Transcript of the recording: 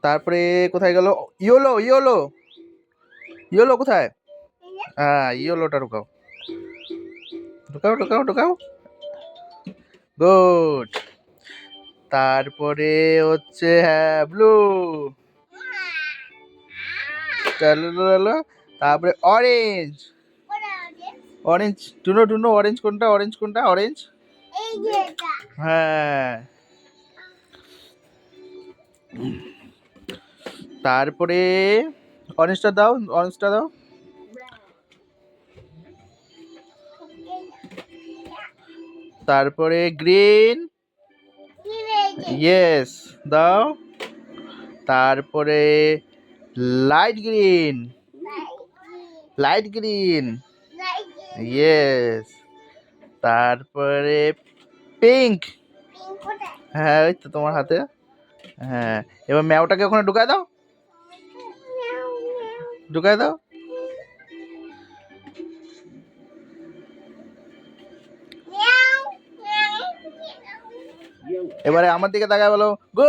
তারপরে কোথায় গেল? ইয়োলো ইয়োলো ইয়োলো কোথায়? হ্যাঁ, ইয়োলোটা ঢুকাও ঢুকাও ঢুকাও ঢুকাও। গুড। তারপরে হচ্ছে হ্যাঁ ব্লু। চালু। তারপরে orange. Orange tuna tuna orange কোনটা? অরেঞ্জ কোনটা? অরেঞ্জ হ্যাঁ। তারপরে অরেঞ্জটা দাও, অরেঞ্জটা দাও। তারপরে গ্রিন। ইয়েস দাও। তারপরে light green. Light green. Yes. তারপরে পিঙ্ক। হ্যাঁ ওই তো তোমার হাতে। হ্যাঁ, এবার ম্যাওটাকে ওখানে ঢুকায় দাও, ঢুকায় দাও। এবারে আমার দিকে তাকায় বলো গো।